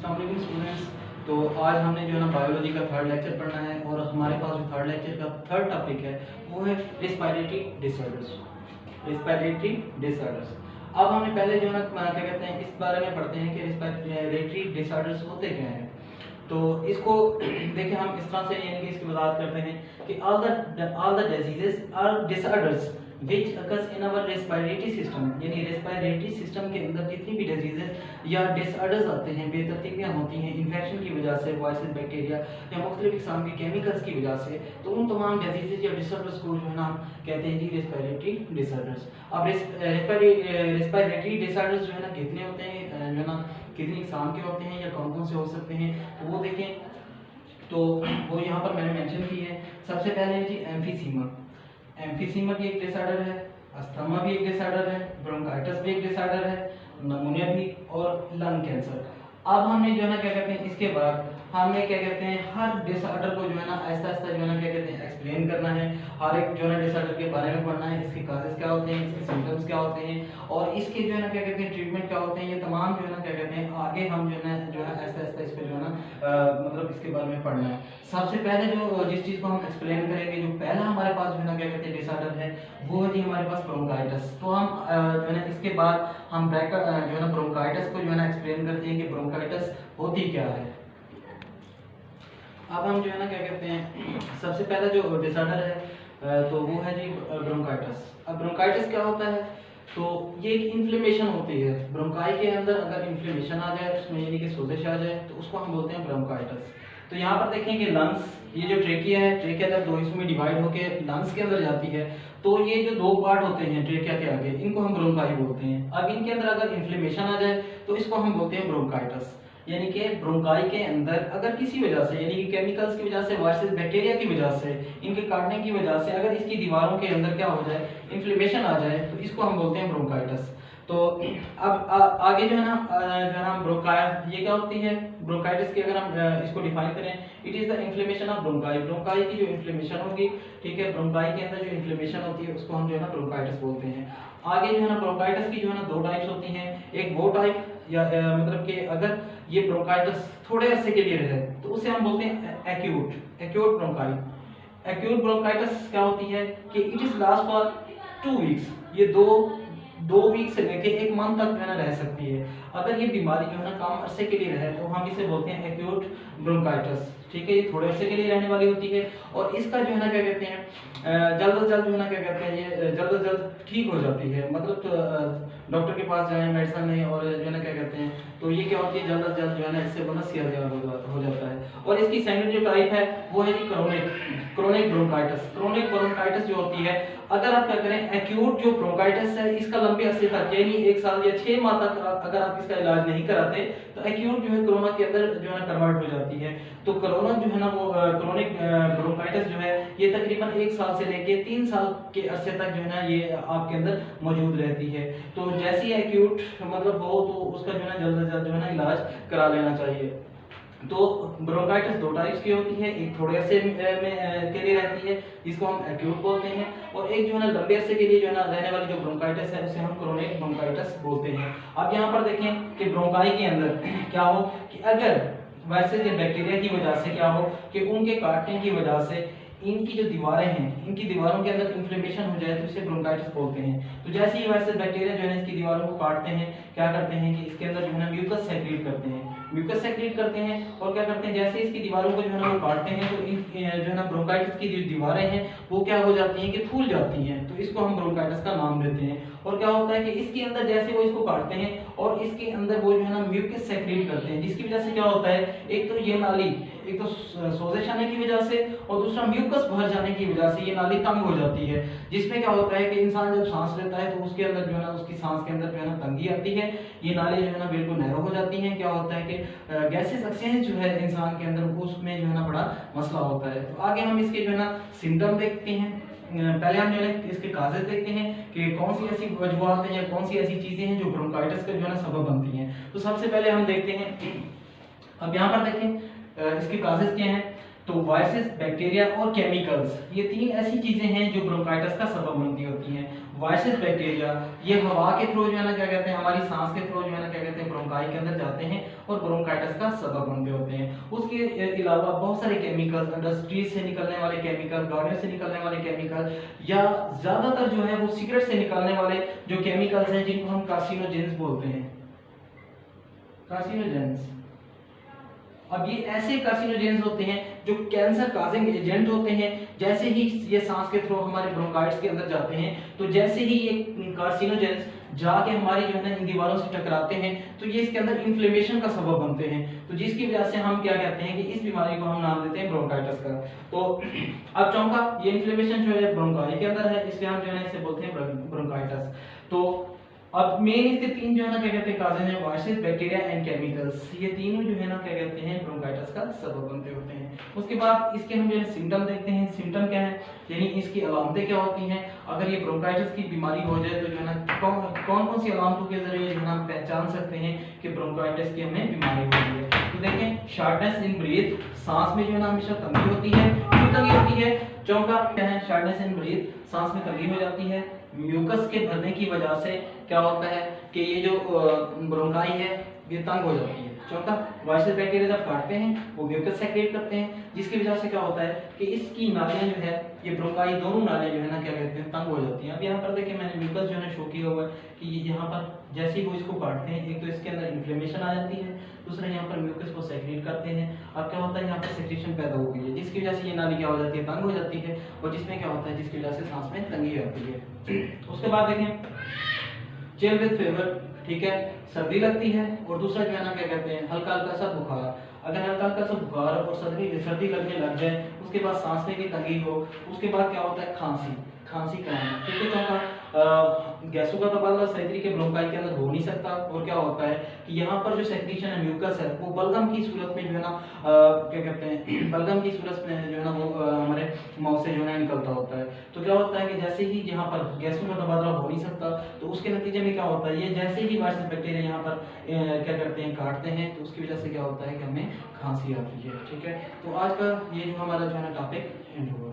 अस्सलाम वालेकुम स्टूडेंट्स। तो आज हमने जो है ना बायोलॉजी का थर्ड लेक्चर पढ़ना है और हमारे पास जो थर्ड लेक्चर का थर्ड टॉपिक है वो है रिस्पायरेटरी डिसऑर्डर्स। Respiratory disorders. अब हमने पहले जो है ना क्या कहते हैं इस बारे में पढ़ते हैं कि रिस्पायरेटरी डिसऑर्डर्स होते क्या हैं। तो इसको देखिए हम इस तरह से यानी कि इसकी वजाहत करते हैं कि all the diseases or disorders which occurs in our respiratory system, यानी रेस्पिरेटरी सिस्टम के अंदर जितनी भी डिजीजेस या डिसऑर्डर्स आते हैं, बेतरतीबियां होती हैं इन्फेक्शन की वजह से, वायरस, बैक्टीरिया या मुख्तलिफ किस्म के केमिकल्स की वजह से, तो उन तमाम डिजीजेस या डिसऑर्डर्स को जो है ना हम कहते हैं जी रेस्पिरेटरी डिसऑर्डर्स। अब रेस्पिरेटरी डिसऑर्डर्स जो है ना कितने होते हैं, जो है ना कितनी किस्म के होते हैं या कौन कौन से हो सकते हैं, तो वो देखें। तो वो यहाँ पर मैंने मेंशन की है। सबसे पहले है जी एम्फीसीमा। एम्फीसीमा भी एक डिसऑर्डर है, अस्थमा भी एक डिसऑर्डर है, ब्रोंकाइटिस भी एक डिसऑर्डर है, निमोनिया भी और लंग कैंसर। अब हमने जो है ना क्या कहते हैं इसके बाद हमने क्या कहते हैं हर डिसऑर्डर को जो है ना आहिस्ता आहिस्ता जो है ना क्या कहते हैं एक्सप्लेन करना है। हर एक जो है ना डिसऑर्डर के बारे में पढ़ना है, इसके काजेस क्या होते हैं, इसके सिम्टम्स क्या होते हैं और इसके जो है ना क्या कहते हैं ट्रीटमेंट क्या होते हैं। ये तमाम जो है ना क्या कहते हैं आगे हम जो है ना आहिस्ता आहिस्ता इस पर जो है ना मतलब इसके बारे में पढ़ना है। सबसे पहले जो जिस चीज़ को हम एक्सप्लेन करेंगे, जो पहला हमारे पास जो है ना क्या कहते हैं डिसऑर्डर है वो है जी हमारे पास ब्रोंकाइटिस। तो हम जो है ना इसके बाद हम ब्रैकेट जो है ना ब्रोंकाइटिस को जो है ना एक्सप्लेन करते हैं कि ब्रोंकाइटिस होती क्या है। अब हम जो है ना क्या कहते हैं सबसे पहला जो डिसऑर्डर है तो वो है जी ब्रोंकाइटिस। अब ब्रोंकाइटिस क्या होता है, तो ये एक इन्फ्लेमेशन होती है ब्रोंकाई के अंदर। अगर इन्फ्लेमेशन आ जाए उसमें यानी कि सोजिश आ जाए तो उसको हम बोलते हैं ब्रोंकाइटिस। तो यहाँ पर देखें कि लंग्स, ये जो ट्रेकिया है, ट्रेकिया जब दो हिस्सों में डिवाइड होकर लंग्स के अंदर जाती है तो ये जो दो पार्ट होते हैं ट्रेकिया के आगे, इनको हम ब्रोंकाई बोलते हैं। अब इनके अंदर अगर इन्फ्लेमेशन आ जाए तो इसको हम बोलते हैं ब्रोंकाइटिस। यानी कि ब्रोंकाई के अंदर अगर किसी वजह से यानी कि केमिकल्स की वजह से, वायरस, बैक्टीरिया की वजह से, इनके काटने की वजह से अगर इसकी दीवारों के अंदर क्या हो जाए, इन्फ्लेमेशन आ जाए, तो इसको हम बोलते हैं ब्रोंकाइटिस। तो अब आगे जो है ना ब्रोंकाई ये क्या होती है, ब्रोंकाइटिस की अगर हम इसको डिफाइन करें, it is the inflammation of bronchi. Bronchi की जो इन्फ्लेमेशन होगी, ठीक है, ब्रोंकाई के अंदर जो इन्फ्लेमेशन होती है उसको हम जो है ना ब्रोंकाइटिस बोलते हैं। आगे जो है ना ब्रोंकाइटिस की जो है ना दो टाइप्स होती हैं। एक वो टाइप या मतलब कि अगर ये ब्रोंकाइटिस थोड़े अरसे के लिए रहे तो उसे हम बोलते हैं एक्यूट ब्रोंकाई। एक्यूट ब्रोंकाइटिस क्या होती है कि it is last for 2 weeks. ये दो वीक से लेके 1 मंथ तक जो है ना रह सकती है। अगर ये बीमारी जो है ना कम अरसे के लिए रहे तो हम इसे बोलते हैं एक्यूट ब्रोंकाइटिस, ठीक है। ये थोड़े अरसे के लिए रहने वाली होती है और इसका जो है ना क्या कहते हैं जल्द से जल्द जो है ना क्या कहते हैं ये जल्द से जल्द ठीक हो जाती है। मतलब डॉक्टर के पास जाएं, मेडिसिन लें और जो है ना क्या कहते हैं, तो ये क्या होती है जल्द से जल्द जो है ना इससे बना सेहतयाब हो जाता है। और इसकी सेकेंड जो टाइप है वो है जी क्रोनिक ब्रोंकाइटिस। क्रोनिक ब्रोंकाइटिस जो होती है, अगर आप क्या करें एक्यूट जो ब्रोंकाइटिस है इसका लंबे अरसे तक यानी 1 साल या 6 माह तक अगर आप इसका इलाज नहीं कराते तो एक्यूट जो है कोरोना के अंदर जो है ना कन्वर्ट हो जाती है। तो कोरोना जो है ना वो क्रोनिक ब्रोंकाइटिस जो है ये तकरीबन 1 साल से लेके 3 साल के अरसे तक जो है ना ये आपके अंदर मौजूद रहती है। तो जैसे ही एक्यूट मतलब हो तो उसका जो है ना जल्द से जल्द जो है ना इलाज करा लेना चाहिए। तो ब्रोंकाइटिस दो टाइप्स की होती है, एक थोड़े अरसे के लिए रहती है जिसको हम एक्यूट बोलते हैं, और एक जो है ना लंबे अरसे के लिए जो है ना रहने वाली जो ब्रोंकाइटिस है उसे हम क्रोनिक ब्रोंकाइटिस बोलते हैं। अब यहाँ पर देखें कि ब्रोंकाई के अंदर क्या हो कि अगर वायरस या बैक्टीरिया की वजह से क्या हो कि उनके काटने की वजह से इनकी जो दीवारें हैं, इनकी दीवारों के अंदर इन्फ्लेमेशन हो जाए तो इसे ब्रोंकाइटिस बोलते हैं। तो जैसे ही वायरस बैक्टीरिया जो है इसकी दीवारों को काटते हैं, क्या करते हैं कि इसके अंदर जो है म्यूकस सेक्रेट करते हैं, और क्या करते हैं जैसे इसकी दीवारों को जो है ना वो काटते हैं तो इन जो है ना ब्रोंकाइटिस की जो दीवारें हैं वो क्या हो जाती हैं कि फूल जाती हैं। तो इसको हम ब्रोंकाइटिस का नाम देते हैं। और क्या होता है कि इसके अंदर जैसे वो इसको काटते हैं और इसके अंदर वो जो है ना म्यूकस सेक्रेट करते हैं, जिसकी वजह से क्या होता है, एक तो ये नाली एक तो सोजिश आने की वजह से और दूसरा म्यूकस भर जाने की वजह से ये नाली तंग हो जाती है, जिसमें क्या होता है कि इंसान जब सांस लेता है तो उसके अंदर जो है ना उसकी सांस के अंदर जो है ना तंगी आती है, ये नाली जो है ना बिल्कुल नैरो हो जाती हैं। क्या होता है कि गैसेस एक्सचेंज जो है इंसान के अंदर उसमें जो है ना बड़ा मसला होता है। तो आगे हम इसके जो है ना सिम्टम देखते हैं। पहले हम जो है इसके काजेस देखते हैं कि कौन सी ऐसी वजूहात हैं या कौन सी ऐसी चीजें हैं जो ब्रोंकाइटिस का जो है ना सबब बनती हैं। तो सबसे पहले हम देखते हैं, अब यहाँ पर देखें इसके काजेस क्या हैं, तो वायरस, बैक्टीरिया और केमिकल्स, ये 3 ऐसी चीजें हैं जो ब्रोंकाइटिस का सबब बनती होती हैं। वायरस, बैक्टीरिया ये हवा के थ्रू जो है ना क्या कहते हैं हमारी सांस के थ्रू जो है ना क्या कहते हैं ब्रोंकाई के अंदर जाते हैं और ब्रोंकाइटिस ब्रोंकाइटिस का सबब बनते होते हैं। उसके अलावा बहुत सारे केमिकल, इंडस्ट्रीज से निकलने वाले केमिकल, गाड़ियों से निकलने वाले केमिकल, या ज्यादातर जो है वो सिगरेट से निकलने वाले जो केमिकल्स हैं जिनको हम कार्सिनोजेंस बोलते हैं, कार्सिनोजेंस। अब ये ऐसे कार्सिनोजेंस होते हैं जो कैंसर काजिंग एजेंट होते हैं। जैसे ही ये सांस के थ्रू हमारे ब्रोंकाइट्स के अंदर जाते हैं, तो जैसे ही ये कार्सिनोजेंस जाके हमारी जो है ना इन दीवारों से टकराते हैं, तो ये इसके अंदर इन्फ्लेमेशन का सबब बनते हैं। तो जिसकी वजह से हम क्या कहते हैं कि इस बीमारी को हम नाम देते हैं ब्रोंकाइटिस का। तो अब चौथा, ये इन्फ्लेमेशन जो है ब्रोंकाई के अंदर है, इसलिए हम जो है ना इसे बोलते हैं ब्रोंकाइटिस। तो अब मेन इसके तीन जो है ना क्या कहते हैं काजेज हैं, वायरसेस, बैक्टीरिया एंड केमिकल्स। ये तीनों जो है ना क्या कहते हैं ब्रोंकाइटिस का सबब बनते होते हैं। उसके बाद इसके हम जो है सिम्टम देखते हैं। सिम्टम क्या है, यानी इसकी अलामतें क्या होती हैं। अगर ये ब्रोंकाइटिस की बीमारी हो जाए तो जो है ना कौन कौन सी अलामतों के जरिए जो है ना हम पहचान सकते हैं कि ब्रोंकाइटिस की हमें बीमारी हो रही है। तो देखें, शार्टनेस इन ब्रीथ, सांस में जो है ना हमेशा तंगी होती है। क्यों तंगी होती है? चौथा क्या है, शार्टनेस इन ब्रीथ, सांस में तंगी हो जाती है। म्यूकस के भरने की वजह से क्या होता है कि ये जो ब्रोंकाई है ये तंग हो जाती है। चौथा, वायरस बैक्टीरिया जब काटते हैं वो म्यूकस सेक्रेट करते हैं, जिसकी वजह से क्या होता है कि इसकी नालियां जो है, ये ब्रोंकाई दोनों नालियां जो है ना क्या कहते हैं तंग हो जाती हैं। अब यहाँ पर देखिए मैंने म्यूकस जो है शो किया हुआ है कि यहाँ पर जैसे ही वो इसको काटते हैं, एक तो इसके अंदर इन्फ्लेमेशन आ जाती है, दूसरा यहाँ पर म्यूकस को सेक्रेट करते हैं। अब क्या होता है, यहाँ पर सेक्रेशन पैदा हो गई है, जिसकी वजह से ये नाली क्या हो जाती है, तंग हो जाती है, और जिसमें क्या होता है, जिसकी वजह से सांस में तंगी आती है। उसके बाद देखें, चिल विद फीवर, ठीक है, सर्दी लगती है, और दूसरा जो है ना क्या कहते हैं हल्का हल्का सा बुखार। अगर हल्का हल्का सा बुखार और सर्दी लगने लग जाए, उसके बाद सांस में भी तंगी हो, उसके बाद क्या होता है खांसी कराना, ठीक है। चौथा, गैसों का तबादला सही तरीके ब्रोंकाई के अंदर हो नहीं सकता, और क्या होता है कि यहाँ पर जो सेक्रेशन है म्यूकस है वो बलगम की सूरत में जो है ना क्या कहते हैं बलगम की सूरत में जो है ना वो हमारे माउथ से जो है ना निकलता होता है। तो क्या होता है कि जैसे ही यहाँ पर गैसों का तबादला हो नहीं सकता, तो उसके नतीजे में क्या होता है, ये जैसे ही वायरस बैक्टीरिया यहाँ पर क्या करते हैं काटते हैं, तो उसकी वजह से क्या होता है कि हमें खांसी आती है, ठीक है। तो आज का ये जो हमारा जो है ना टॉपिक एंड हुआ।